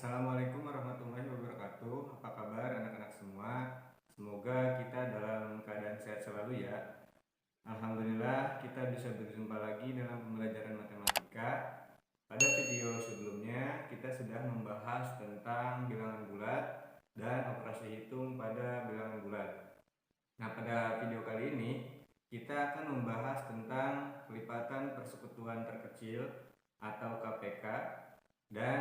Assalamualaikum warahmatullahi wabarakatuh. Apa kabar anak-anak semua? Semoga kita dalam keadaan sehat selalu ya. Alhamdulillah kita bisa berjumpa lagi dalam pembelajaran matematika. Pada video sebelumnya kita sudah membahas tentang bilangan bulat dan operasi hitung pada bilangan bulat. Nah, pada video kali ini kita akan membahas tentang kelipatan persekutuan terkecil atau KPK dan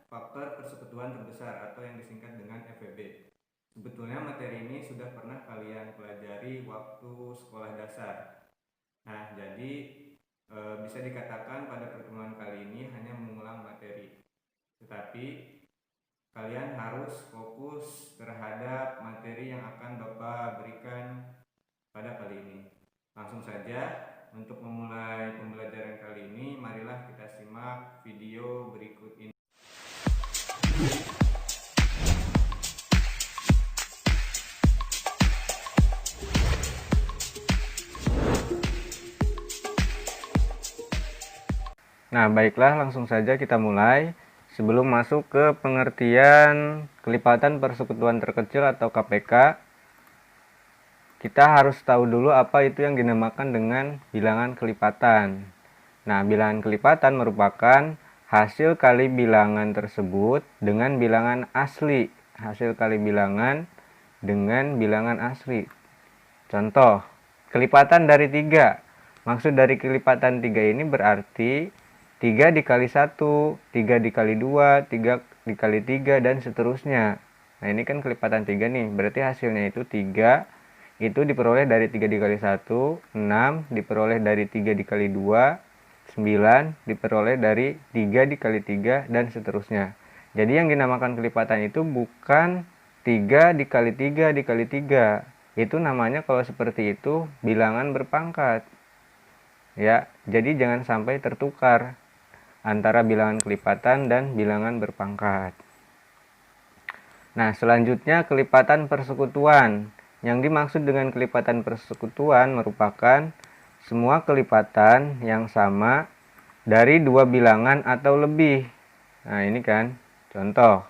faktor persekutuan terbesar atau yang disingkat dengan FPB. Sebetulnya materi ini sudah pernah kalian pelajari waktu sekolah dasar. Nah, jadi bisa dikatakan pada pertemuan kali ini hanya mengulang materi. Tetapi kalian harus fokus terhadap materi yang akan Bapak berikan pada kali ini. Langsung saja, untuk memulai pembelajaran kali ini, marilah kita simak video berikut ini. Nah, baiklah, langsung saja kita mulai. Sebelum masuk ke pengertian kelipatan persekutuan terkecil atau KPK, kita harus tahu dulu apa itu yang dinamakan dengan bilangan kelipatan. Nah, bilangan kelipatan merupakan hasil kali bilangan tersebut dengan bilangan asli. Hasil kali bilangan dengan bilangan asli. Contoh, kelipatan dari 3. Maksud dari kelipatan 3 ini berarti 3 dikali 1, 3 dikali 2, 3 dikali 3, dan seterusnya. Nah, ini kan kelipatan 3 nih. Berarti hasilnya itu 3. Itu diperoleh dari 3 dikali 1, 6. Diperoleh dari 3 dikali 2, 9. Diperoleh dari 3 dikali 3, dan seterusnya. Jadi yang dinamakan kelipatan itu bukan 3 dikali 3 dikali 3. Itu namanya kalau seperti itu bilangan berpangkat. Ya, jadi jangan sampai tertukar antara bilangan kelipatan dan bilangan berpangkat. Nah, selanjutnya kelipatan persekutuan. Yang dimaksud dengan kelipatan persekutuan merupakan semua kelipatan yang sama dari dua bilangan atau lebih. Nah, ini kan contoh.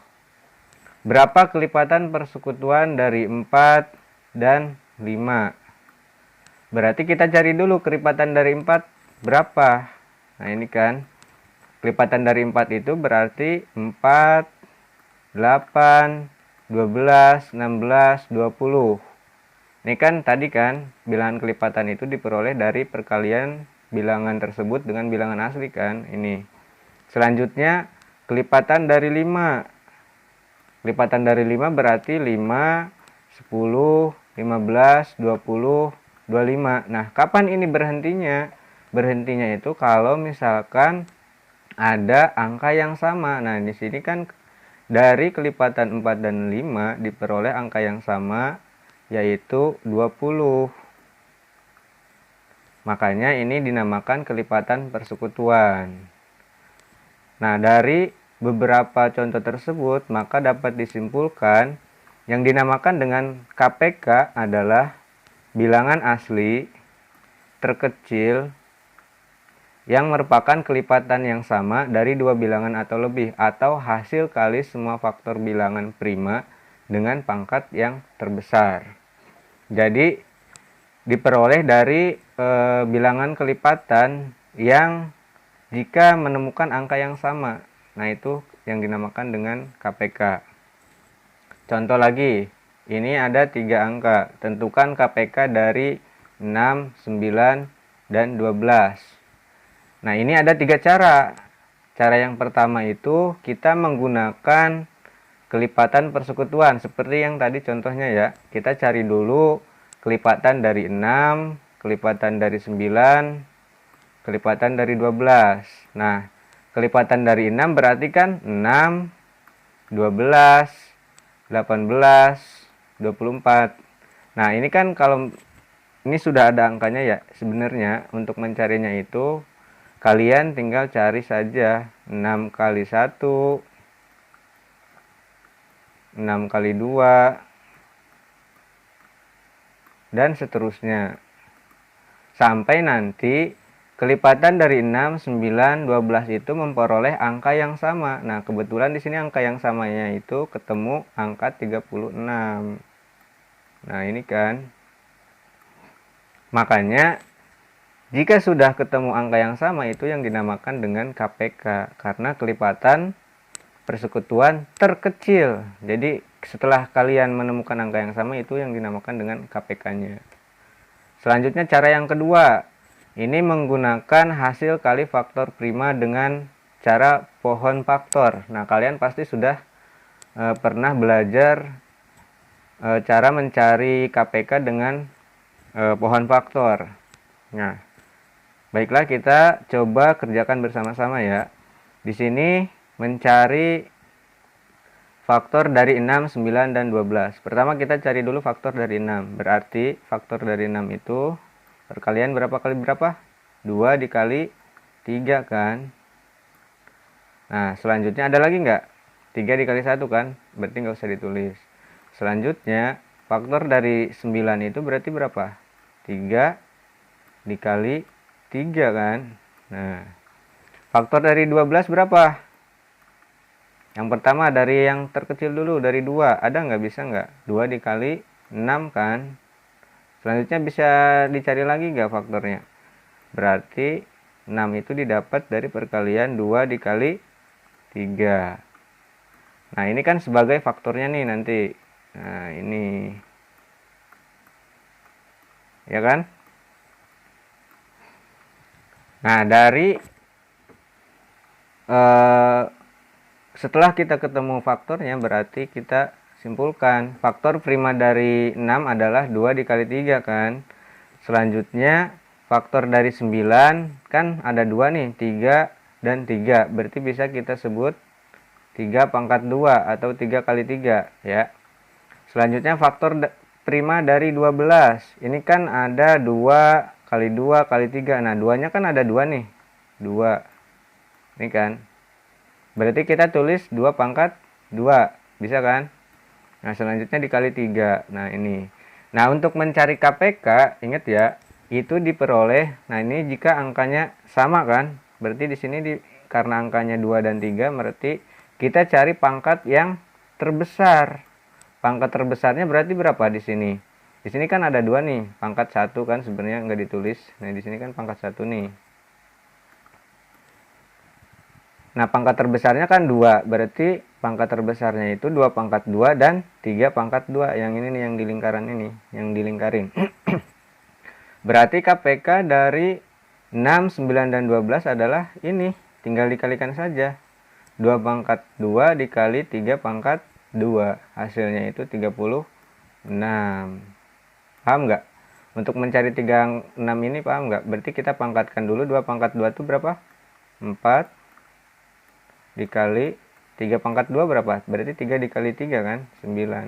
Berapa kelipatan persekutuan dari 4 dan 5? Berarti kita cari dulu kelipatan dari 4 berapa. Nah, ini kan kelipatan dari 4 itu berarti 4, 8, 12, 16, 20. Ini kan tadi kan bilangan kelipatan itu diperoleh dari perkalian bilangan tersebut dengan bilangan asli kan. Ini. Selanjutnya kelipatan dari 5. Kelipatan dari 5 berarti 5, 10, 15, 20, 25. Nah, kapan ini berhentinya? Berhentinya itu kalau misalkan ada angka yang sama. Nah, di sini kan dari kelipatan 4 dan 5 diperoleh angka yang sama, yaitu 20. Makanya ini dinamakan kelipatan persekutuan. Nah, dari beberapa contoh tersebut, maka dapat disimpulkan yang dinamakan dengan KPK adalah bilangan asli terkecil yang merupakan kelipatan yang sama dari dua bilangan atau lebih, atau hasil kali semua faktor bilangan prima dengan pangkat yang terbesar. Jadi diperoleh dari bilangan kelipatan yang jika menemukan angka yang sama. Nah, itu yang dinamakan dengan KPK. Contoh lagi, ini ada 3 angka. Tentukan KPK dari 6, 9, dan 12. Nah, ini ada 3 cara. Cara yang pertama itu kita menggunakan kelipatan persekutuan. Seperti yang tadi contohnya ya. Kita cari dulu kelipatan dari 6, kelipatan dari 9, kelipatan dari 12. Nah, kelipatan dari 6 berarti kan 6, 12, 18, 24. Nah, ini kan kalau ini sudah ada angkanya ya. Sebenarnya untuk mencarinya itu kalian tinggal cari saja 6 kali 1, 6 kali 2, dan seterusnya. Sampai nanti kelipatan dari 6, 9, 12 itu memperoleh angka yang sama. Nah, kebetulan di sini angka yang samanya itu ketemu angka 36. Nah, ini kan. Makanya jika sudah ketemu angka yang sama itu yang dinamakan dengan KPK karena kelipatan persekutuan terkecil. Jadi setelah kalian menemukan angka yang sama itu yang dinamakan dengan KPK-nya. Selanjutnya cara yang kedua. Ini menggunakan hasil kali faktor prima dengan cara pohon faktor. Nah, kalian pasti sudah pernah belajar cara mencari KPK dengan pohon faktor. Nah, baiklah, kita coba kerjakan bersama-sama ya. Di sini mencari faktor dari 6, 9, dan 12. Pertama kita cari dulu faktor dari 6. Berarti faktor dari 6 itu perkalian berapa kali berapa? 2 dikali 3 kan. Nah, selanjutnya ada lagi nggak? 3 dikali 1 kan? Berarti nggak usah ditulis. Selanjutnya faktor dari 9 itu berarti berapa? 3 dikali 3 kan. Nah, faktor dari 12 berapa? Yang pertama dari yang terkecil dulu, dari 2. Ada nggak? Bisa nggak? 2 dikali 6 kan. Selanjutnya bisa dicari lagi nggak faktornya? Berarti 6 itu didapat dari perkalian 2 dikali 3. Nah, ini kan sebagai faktornya nih nanti. Nah, ini. Ya kan? Nah, dari setelah kita ketemu faktornya, berarti kita simpulkan faktor prima dari 6 adalah 2 dikali 3 kan. Selanjutnya faktor dari 9 kan ada 2 nih, 3 dan 3. Berarti bisa kita sebut 3 pangkat 2 atau 3 kali 3 ya. Selanjutnya faktor prima dari 12. Ini kan ada 2 kali 2 kali 3. Nah, 2-nya kan ada 2 nih. 2. Ini kan. Berarti kita tulis 2 pangkat 2. Bisa kan? Nah, selanjutnya dikali 3. Nah, ini. Nah, untuk mencari KPK, ingat ya, itu diperoleh. Nah, ini jika angkanya sama kan? Berarti di sini karena angkanya 2 dan 3, berarti kita cari pangkat yang terbesar. Pangkat terbesarnya berarti berapa di sini? Di sini kan ada 2 nih. Pangkat 1 kan sebenarnya nggak ditulis. Nah, di sini kan pangkat 1 nih. Nah, pangkat terbesarnya kan 2. Berarti pangkat terbesarnya itu 2 pangkat 2 dan 3 pangkat 2. Yang ini nih, yang di lingkaran ini. Yang dilingkarin. Berarti KPK dari 6, 9, dan 12 adalah ini. Tinggal dikalikan saja. 2 pangkat 2 dikali 3 pangkat 2. Hasilnya itu 36. Paham nggak? Untuk mencari 36 ini paham nggak? Berarti kita pangkatkan dulu. 2 pangkat 2 itu berapa? 4 dikali 3 pangkat 2 berapa? Berarti 3 dikali 3 kan? 9.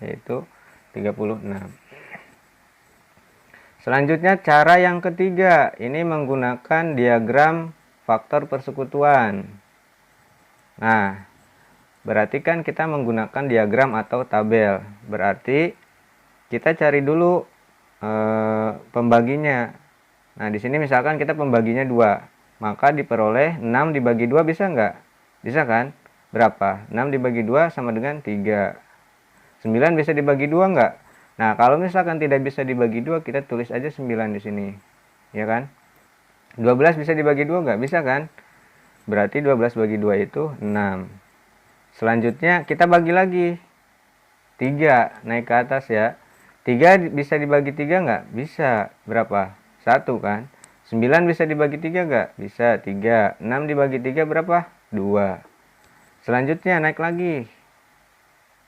Yaitu 36. Selanjutnya cara yang ketiga. Ini menggunakan diagram faktor persekutuan. Nah, berarti kan kita menggunakan diagram atau tabel. Berarti kita cari dulu pembaginya. Nah, di sini misalkan kita pembaginya 2. Maka diperoleh 6 dibagi 2 bisa nggak? Bisa kan? Berapa? 6 dibagi 2 sama dengan 3. 9 bisa dibagi 2 nggak? Nah, kalau misalkan tidak bisa dibagi 2, kita tulis aja 9 di sini. Ya kan? 12 bisa dibagi 2 nggak? Bisa kan? Berarti 12 bagi 2 itu 6. Selanjutnya kita bagi lagi. 3 naik ke atas ya. 3 bisa dibagi 3 nggak? Bisa. Berapa? 1 kan? 9 bisa dibagi 3 nggak? Bisa. 3. 6 dibagi 3 berapa? 2. Selanjutnya naik lagi.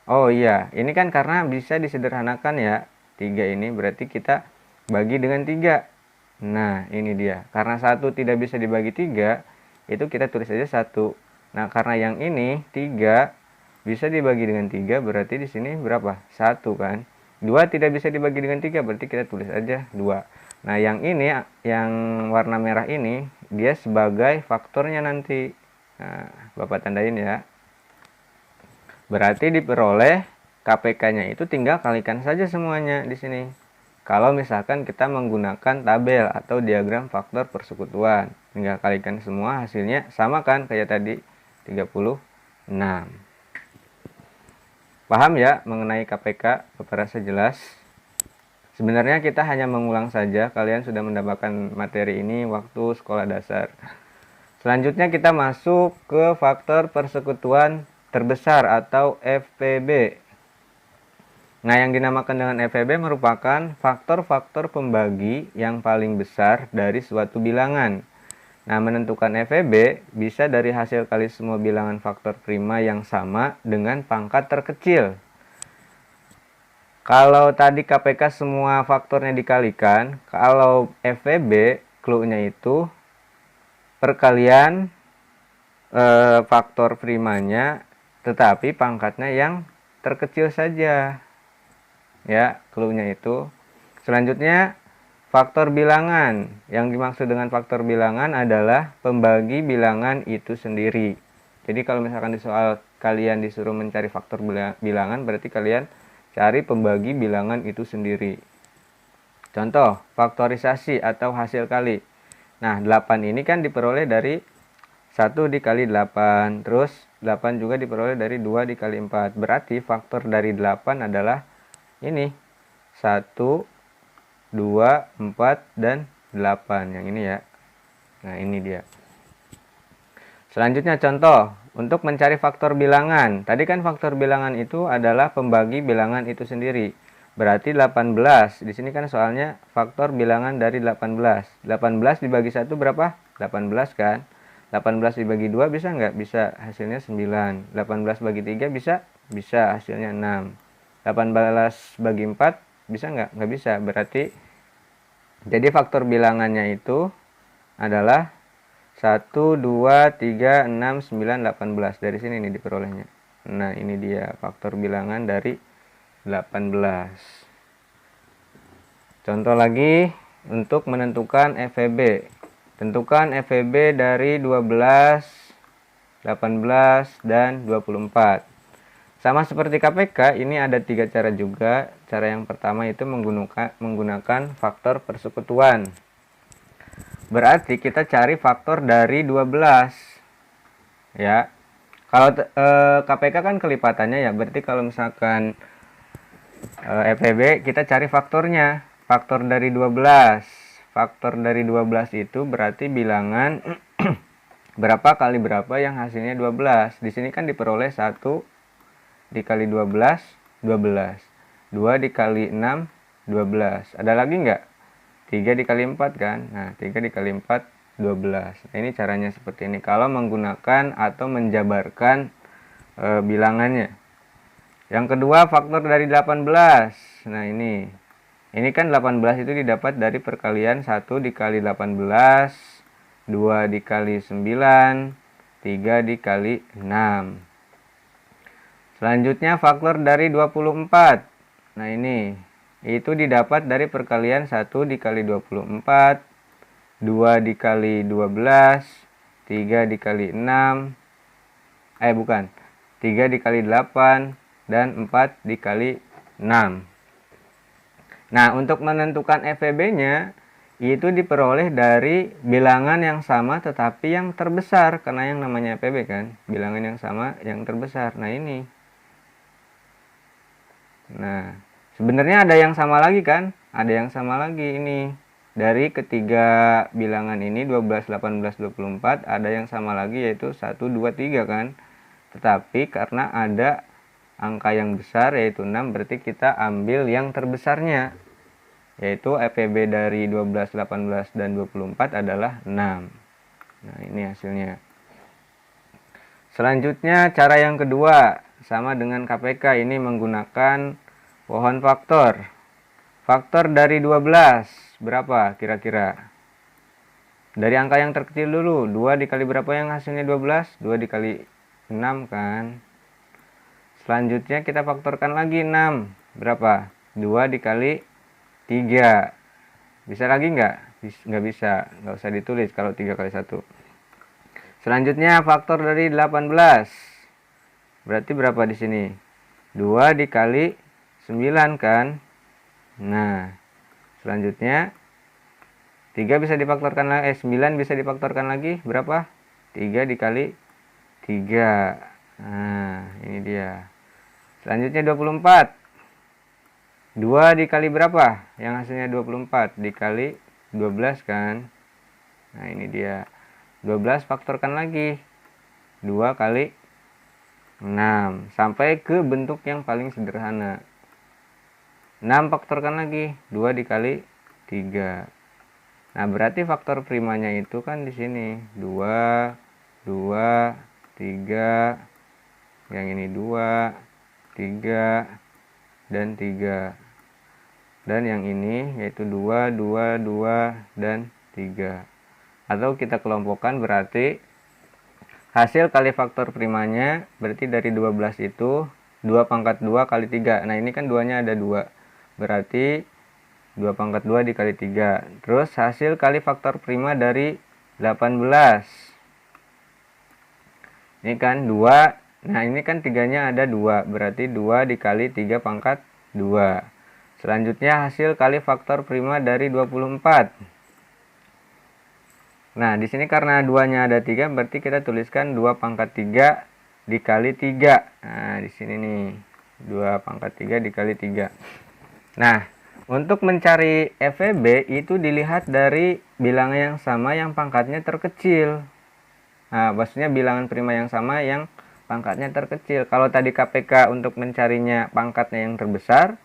Oh iya, ini kan karena bisa disederhanakan ya. 3 ini berarti kita bagi dengan 3. Nah, ini dia. Karena 1 tidak bisa dibagi 3, itu kita tulis aja 1. Nah, karena yang ini 3 bisa dibagi dengan 3, berarti di sini berapa? 1 kan. 2 tidak bisa dibagi dengan 3, berarti kita tulis aja 2. Nah, yang ini, yang warna merah ini, dia sebagai faktornya nanti. Nah, Bapak tandain ya. Berarti diperoleh KPK-nya itu tinggal kalikan saja semuanya di sini. kalau misalkan kita menggunakan tabel atau diagram faktor persekutuan. Tinggal kalikan semua, hasilnya sama kan kayak tadi, 36. Paham ya mengenai KPK? Bapak rasa jelas? Sebenarnya kita hanya mengulang saja, kalian sudah mendapatkan materi ini waktu sekolah dasar. Selanjutnya kita masuk ke faktor persekutuan terbesar atau FPB. Nah, yang dinamakan dengan FPB merupakan faktor-faktor pembagi yang paling besar dari suatu bilangan. Nah, menentukan FPB bisa dari hasil kali semua bilangan faktor prima yang sama dengan pangkat terkecil. Kalau tadi KPK semua faktornya dikalikan, kalau FPB clue-nya itu perkalian faktor primanya, tetapi pangkatnya yang terkecil saja. Ya, clue-nya itu. Selanjutnya, faktor bilangan. Yang dimaksud dengan faktor bilangan adalah pembagi bilangan itu sendiri. Jadi kalau misalkan di soal kalian disuruh mencari faktor bilangan, berarti kalian cari pembagi bilangan itu sendiri. Contoh, faktorisasi atau hasil kali. Nah, 8 ini kan diperoleh dari 1 dikali 8. Terus 8 juga diperoleh dari 2 dikali 4. Berarti faktor dari 8 adalah ini. 1, 2, 4, dan 8. Yang ini ya. Nah, ini dia. Selanjutnya contoh. Untuk mencari faktor bilangan. Tadi kan faktor bilangan itu adalah pembagi bilangan itu sendiri. Berarti 18. Di sini kan soalnya faktor bilangan dari 18. 18 dibagi 1 berapa? 18 kan? 18 dibagi 2 bisa nggak? Bisa, hasilnya 9. 18 bagi 3 bisa? Bisa, hasilnya 6. 18 bagi 4 bisa nggak? Nggak bisa. Berarti jadi faktor bilangannya itu adalah 1, 2, 3, 6, 9, 18. Dari sini nih diperolehnya. Nah, ini dia faktor bilangan dari 18. Contoh lagi untuk menentukan FVB. Tentukan FVB dari 12, 18, dan 24. Sama seperti KPK, ini ada 3 cara juga. Cara yang pertama itu menggunakan faktor persekutuan. Berarti kita cari faktor dari 12. Ya. Kalau KPK kan kelipatannya ya, berarti kalau misalkan FPB kita cari faktornya. Faktor dari 12. Faktor dari 12 itu berarti bilangan berapa kali berapa yang hasilnya 12. Di sini kan diperoleh 1 dikali 12, 12. 2 dikali 6, 12. Ada lagi nggak? 3 dikali 4 kan? Nah, 3 dikali 4, 12. Nah, ini caranya seperti ini. Kalau menggunakan atau menjabarkan bilangannya. Yang kedua, faktor dari 18. Nah, ini. Ini kan 18 itu didapat dari perkalian 1 dikali 18, 2 dikali 9, 3 dikali 6. Selanjutnya, faktor dari 24. Nah, ini. Itu didapat dari perkalian 1 dikali 24, 2 dikali 12, 3 dikali 6, 3 dikali 8, dan 4 dikali 6. Nah, untuk menentukan FVB-nya, itu diperoleh dari bilangan yang sama tetapi yang terbesar. Karena yang namanya FVB kan, bilangan yang sama yang terbesar. Nah, ini. Nah, sebenarnya ada yang sama lagi kan? Ada yang sama lagi ini. Dari ketiga bilangan ini 12, 18, 24 ada yang sama lagi yaitu 1, 2, 3 kan? Tetapi karena ada angka yang besar yaitu 6 berarti kita ambil yang terbesarnya. Yaitu FVB dari 12, 18, dan 24 adalah 6. Nah, ini hasilnya. Selanjutnya cara yang kedua. Sama dengan KPK, ini menggunakan pohon faktor. Faktor dari 12, berapa kira-kira? Dari angka yang terkecil dulu, 2 dikali berapa yang hasilnya 12? 2 dikali 6 kan? Selanjutnya kita faktorkan lagi 6, berapa? 2 dikali 3. Bisa lagi nggak? Nggak bisa, nggak usah ditulis kalau 3 kali 1. Selanjutnya faktor dari 18. Berarti berapa di sini? 2 dikali 9 kan? Nah, Selanjutnya 3 bisa difaktorkan lagi, 9 bisa difaktorkan lagi, berapa? 3 dikali 3. Nah, ini dia. Selanjutnya 24. 2 dikali berapa? Yang hasilnya 24 dikali 12 kan? Nah, ini dia. 12 faktorkan lagi. 2 kali 6 sampai ke bentuk yang paling sederhana. 6 faktorkan lagi, 2 dikali 3. Nah, berarti faktor primanya itu kan di sini 2, 2, 3, yang ini 2, 3, dan 3. Dan yang ini yaitu 2, 2, 2, dan 3. Atau kita kelompokkan berarti hasil kali faktor primanya berarti dari 12 itu 2 pangkat 2 kali 3. Nah, ini kan 2-nya ada 2. Berarti 2 pangkat 2 dikali 3. Terus hasil kali faktor prima dari 18. Ini kan 2. Nah, ini kan 3-nya ada 2. Berarti 2 dikali 3 pangkat 2. Selanjutnya hasil kali faktor prima dari 24. Nah, di sini karena 2-nya ada 3, berarti kita tuliskan 2 pangkat 3 dikali 3. Nah, di sini nih. 2 pangkat 3 dikali 3. Nah, untuk mencari FEB itu dilihat dari bilangan yang sama yang pangkatnya terkecil. Nah, maksudnya bilangan prima yang sama yang pangkatnya terkecil. Kalau tadi KPK untuk mencarinya pangkatnya yang terbesar,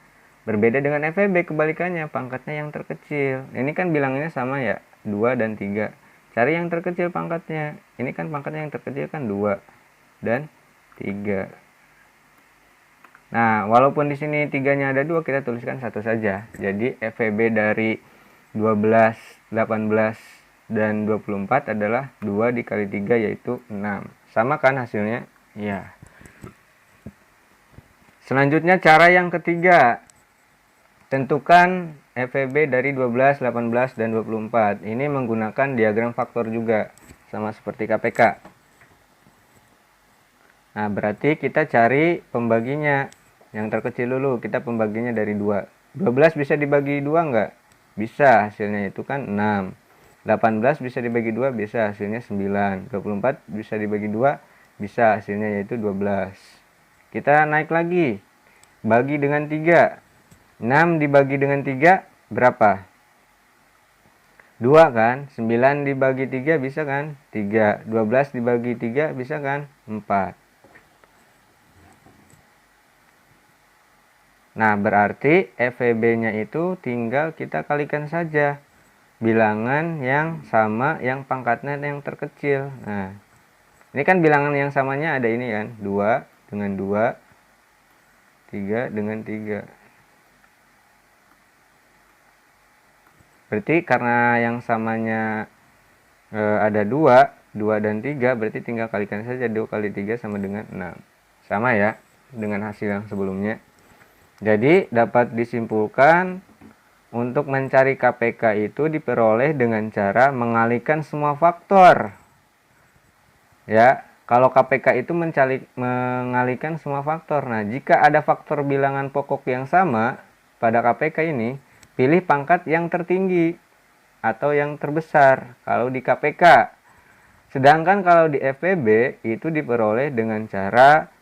berbeda dengan FEB kebalikannya, pangkatnya yang terkecil. Ini kan bilangannya sama ya, 2 dan 3. Cari yang terkecil pangkatnya. Ini kan pangkatnya yang terkecil kan 2 dan 3. Nah, walaupun di sini 3-nya ada 2, kita tuliskan 1 saja. Jadi FEB dari 12, 18, dan 24 adalah 2 dikali 3 yaitu 6. Sama kan hasilnya? Iya. Selanjutnya cara yang ketiga. Tentukan FEB dari 12, 18, dan 24. Ini menggunakan diagram faktor juga, sama seperti KPK. Nah, berarti kita cari pembaginya. Yang terkecil dulu, kita pembaginya dari 2. 12 bisa dibagi 2 enggak? Bisa, hasilnya itu kan 6. 18 bisa dibagi 2, bisa, hasilnya 9. 24 bisa dibagi 2, bisa, hasilnya yaitu 12. Kita naik lagi, bagi dengan 3. 6 dibagi dengan 3, berapa? 2 kan? 9 dibagi 3 bisa kan? 3. 12 dibagi 3 bisa kan? 4. Nah, berarti FEB-nya itu tinggal kita kalikan saja bilangan yang sama yang pangkatnya yang terkecil. Nah, ini kan bilangan yang samanya ada ini kan, 2 dengan 2, 3 dengan 3. Berarti karena yang samanya ada 2, 2 dan 3, berarti tinggal kalikan saja 2 kali 3 sama dengan 6. Sama ya dengan hasil yang sebelumnya. Jadi dapat disimpulkan untuk mencari KPK itu diperoleh dengan cara mengalihkan semua faktor. Ya, kalau KPK itu mengalihkan semua faktor. Nah, jika ada faktor bilangan pokok yang sama pada KPK ini, pilih pangkat yang tertinggi atau yang terbesar kalau di KPK. Sedangkan kalau di FEB itu diperoleh dengan cara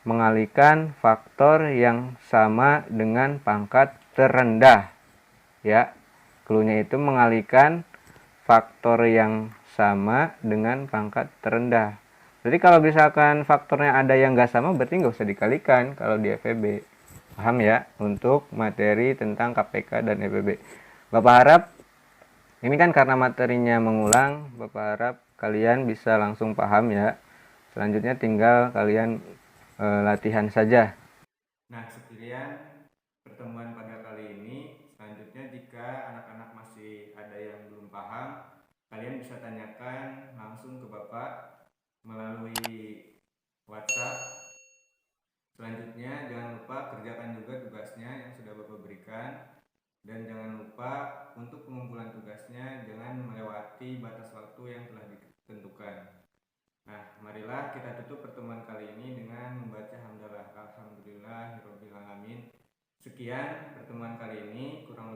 mengalihkan faktor yang sama dengan pangkat terendah. Ya, cluenya itu mengalihkan faktor yang sama dengan pangkat terendah. Jadi kalau misalkan faktornya ada yang nggak sama, berarti nggak usah dikalikan kalau di FEB. Paham ya? Untuk materi tentang KPK dan FEB. Bapak harap, ini kan karena materinya mengulang, Bapak harap kalian bisa langsung paham ya. Selanjutnya tinggal kalian latihan saja. Nah, sekian pertemuan pada kali ini. Selanjutnya jika anak-anak masih ada yang belum paham, kalian bisa tanyakan langsung ke Bapak melalui WhatsApp. Selanjutnya jangan lupa kerjakan juga tugasnya yang sudah Bapak berikan. Dan jangan lupa untuk pengumpulan tugasnya jangan melewati batas waktu yang telah ditentukan. Nah, marilah kita tutup pertemuan kali ini dengan membaca hamdalah. Alhamdulillahirabbil alamin. Sekian pertemuan kali ini, kurang